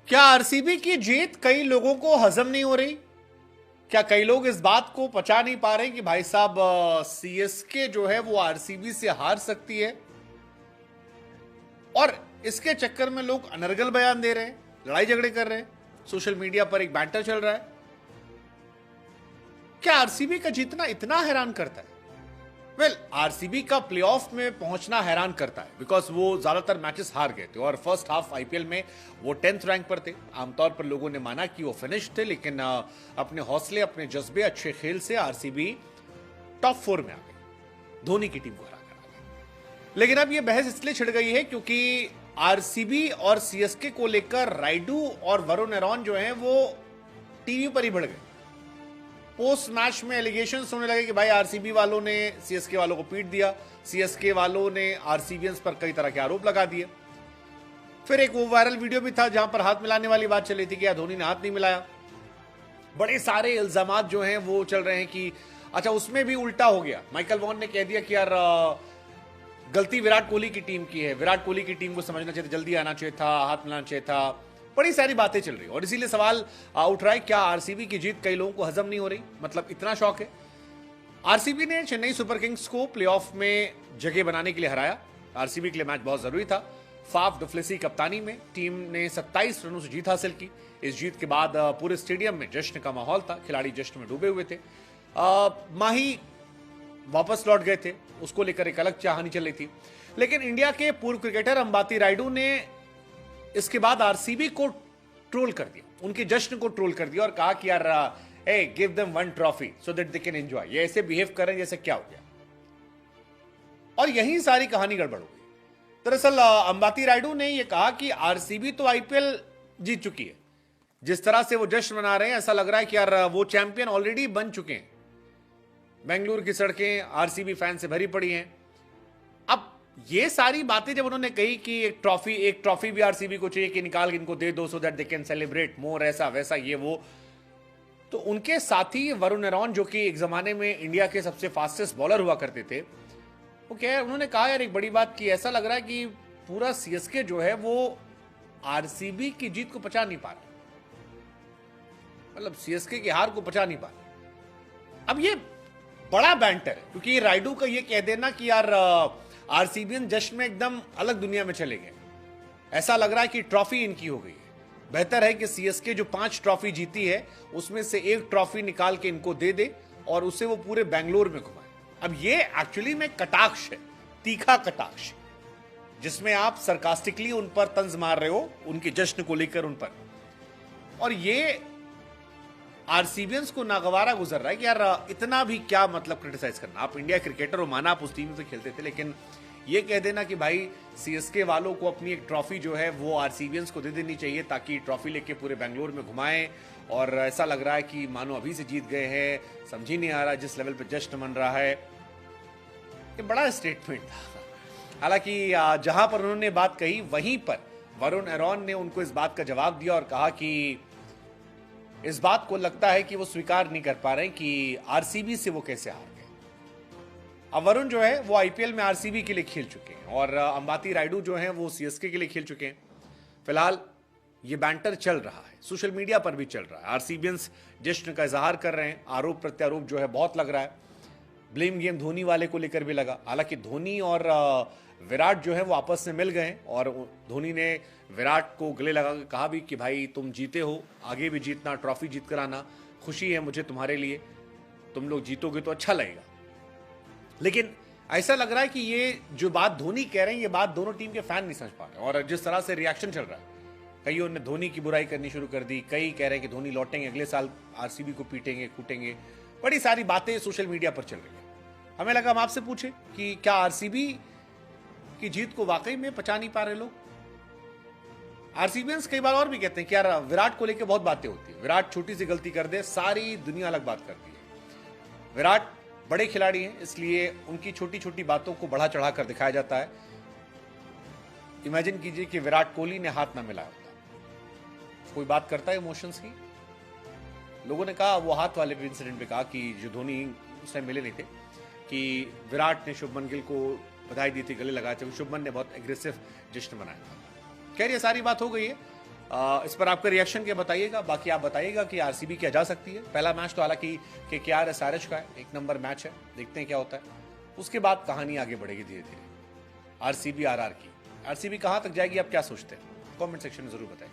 क्या आरसीबी की जीत कई लोगों को हजम नहीं हो रही? क्या कई लोग इस बात को पचा नहीं पा रहे कि भाई साहब सीएसके जो है वो आरसीबी से हार सकती है? और इसके चक्कर में लोग अनर्गल बयान दे रहे हैं, लड़ाई झगड़े कर रहे हैं, सोशल मीडिया पर एक बैटर चल रहा है। क्या आरसीबी का जीतना इतना हैरान करता है? आरसीबी का प्लेऑफ में पहुंचना हैरान करता है बिकॉज वो ज्यादातर मैचेस हार गए थे और फर्स्ट हाफ आईपीएल में वो 10th रैंक पर थे। आमतौर पर लोगों ने माना कि वो फिनिश थे, लेकिन अपने हौसले, अपने जज्बे, अच्छे खेल से आरसीबी टॉप 4 में आ गई, धोनी की टीम को हरा कर। लेकिन अब ये बहस इसलिए छिड़ गई है क्योंकि आरसीबी और सीएसके को लेकर राइडू और वरुण एरॉन जो हैं वो टीवी पर ही बढ़ गए। पोस्ट मैच में एलिगेशन होने लगे कि भाई आरसीबी वालों ने सीएसके वालों को पीट दिया, सीएसके वालों ने आरसीबीएंस पर कई तरह के आरोप लगा दिए। फिर एक वो वायरल वीडियो भी था जहां पर हाथ मिलाने वाली बात चली थी कि यार धोनी ने हाथ नहीं मिलाया। बड़े सारे इल्जामात जो हैं वो चल रहे हैं कि अच्छा, उसमें भी उल्टा हो गया। माइकल वॉन ने कह दिया कि यार गलती विराट कोहली की टीम की है, विराट कोहली की टीम को समझना चाहिए था, जल्दी आना चाहिए था, हाथ मिलाना चाहिए था। बड़ी सारी बातें चल रही और इसीलिए सवाल उठ रहा है, क्या आरसीबी की जीत कई लोगों को हजम नहीं हो रही? मतलब इतना शौक है। आरसीबी ने चेन्नई सुपर किंग्स को प्लेऑफ में जगह बनाने के लिए हराया। आरसीबी के लिए मैच बहुत जरूरी था। फाफ डुप्लेसी कप्तानी में टीम ने 27 रनों से जीत हासिल की। इस जीत के बाद पूरे स्टेडियम में जश्न का माहौल था, खिलाड़ी जश्न में डूबे हुए थे। माही वापस लौट गए थे, उसको लेकर एक अलग चाहनी चल रही थी। लेकिन इंडिया के पूर्व क्रिकेटर अंबाती रायडू ने इसके बाद आरसीबी को ट्रोल कर दिया, उनके जश्न को ट्रोल कर दिया और कहा कि यार hey, give them one trophy so that they can enjoy। ये ऐसे बिहेव कर रहे हैं जैसे क्या हो गया। और यही सारी कहानी गड़बड़ हो गई। दरअसल अंबाती रायडू ने यह कहा कि आरसीबी तो आईपीएल जीत चुकी है, जिस तरह से वो जश्न मना रहे हैं ऐसा लग रहा है कि यार वो चैंपियन ऑलरेडी बन चुके हैं। बेंगलुरु की सड़कें आरसीबी फैन से भरी पड़ी हैं। अब ये सारी बातें जब उन्होंने कही कि एक ट्रॉफी भी आरसीबी को चाहिए कि निकाल के इनको दे दो so that they can celebrate more, ऐसा वैसा ये वो, तो उनके साथी वरुण एरॉन जो कि एक जमाने में इंडिया के सबसे फास्टेस्ट बॉलर हुआ करते थे, वो क्या है, उन्होंने कहा यार एक बड़ी बात की, ऐसा लग रहा है कि पूरा सीएसके जो है वो आरसीबी की जीत को पचा नहीं पा रहा, मतलब सीएसके की हार को पचा नहीं पा रहा। अब ये बड़ा बैंटर है क्योंकि राइडू का ये कह देना कि यार आरसीबीएन जश्न में एकदम अलग दुनिया में चले गए, ऐसा लग रहा है कि ट्रॉफी इनकी हो गई है। बेहतर है कि सीएसके जो 5 ट्रॉफी जीती है उसमें से एक ट्रॉफी निकाल के इनको दे दे और उसे वो पूरे बेंगलोर में घुमाए। अब ये एक्चुअली में कटाक्ष है, तीखा कटाक्ष, जिसमें आप सरकास्टिकली उन पर तंज मार रहे हो, उनके जश्न को लेकर उन पर। और ये आरसीबीएंस को नागवारा गुजर रहा है कि यार इतना भी क्या मतलब क्रिटिसाइज करना। आप इंडिया क्रिकेटर हो, माना आप उस टीम से खेलते थे, लेकिन ये कह देना कि भाई सीएसके वालों को अपनी एक ट्रॉफी जो है वो आरसीबीएंस को दे देनी चाहिए ताकि ट्रॉफी लेके पूरे बेंगलोर में घुमाएं, और ऐसा लग रहा है कि मानो अभी से जीत गए हैं, समझ ही नहीं आ रहा जिस लेवल पे जश्न मन रहा है। ये बड़ा स्टेटमेंट था। हालांकि जहां पर उन्होंने बात कही वहीं पर वरुण एरॉन ने उनको इस बात का जवाब दिया और कहा कि इस बात को लगता है कि वो स्वीकार नहीं कर पा रहे कि आरसीबी से वो कैसे हार गए। अब वरुण जो है वो आईपीएल में आरसीबी के लिए खेल चुके हैं और अंबाती रायडू जो हैं वो सीएसके के लिए खेल चुके हैं। फिलहाल ये बैंटर चल रहा है, सोशल मीडिया पर भी चल रहा है। आरसीबीएंस जश्न का इजहार कर रहे हैं, आरोप प्रत्यारोप जो है बहुत लग रहा है। ब्लेम गेम धोनी वाले को लेकर भी लगा। हालांकि धोनी और विराट जो है वो आपस में मिल गए और धोनी ने विराट को गले लगा के कहा भी कि भाई तुम जीते हो, आगे भी जीतना, ट्रॉफी जीत कर आना, खुशी है मुझे तुम्हारे लिए, तुम लोग जीतोगे तो अच्छा लगेगा। लेकिन ऐसा लग रहा है कि ये जो बात धोनी कह रहे हैं ये बात दोनों टीम के फैन नहीं समझ पा रहे, और जिस तरह से रिएक्शन चल रहा है, कईयों ने धोनी की बुराई करनी शुरू कर दी, कई कह रहे हैं कि धोनी लौटेंगे, अगले साल आरसीबी को पीटेंगे, कूटेंगे। बड़ी सारी बातें सोशल मीडिया पर चल रही है। हमें लगा हम आपसे पूछे कि क्या आरसीबी की जीत को वाकई में पचा नहीं पा रहे लोग? आरसीबीएंस कई बार और भी कहते हैं कि यार विराट को लेकर बहुत बातें होती है, विराट छोटी सी गलती कर दे सारी दुनिया अलग बात करती है। विराट बड़े खिलाड़ी हैं, इसलिए उनकी छोटी छोटी बातों को बढ़ा चढ़ा कर दिखाया जाता है। इमेजिन कीजिए कि विराट कोहली ने हाथ ना मिलाया होता, कोई बात करता है इमोशंस की? लोगों ने कहा, वो हाथ वाले इंसिडेंट पे कहा कि जो धोनी उस टाइम मिले नहीं थे, कि विराट ने शुभमन गिल को बधाई दी थी, गले लगाए थे, शुभमन ने बहुत एग्रेसिव जश्न मनाया था। खैर ये सारी बात हो गई है। इस पर आपका रिएक्शन क्या बताइएगा। बाकी आप बताइएगा कि आरसीबी क्या जा सकती है। पहला मैच तो हालांकि केकेआर एसआरएच का है, 1 नंबर मैच है, देखते हैं क्या होता है। उसके बाद कहानी आगे बढ़ेगी धीरे धीरे आरसीबी आरआर की। आरसीबी कहां तक जाएगी, आप क्या सोचते हैं, कमेंट सेक्शन में जरूर बताएं।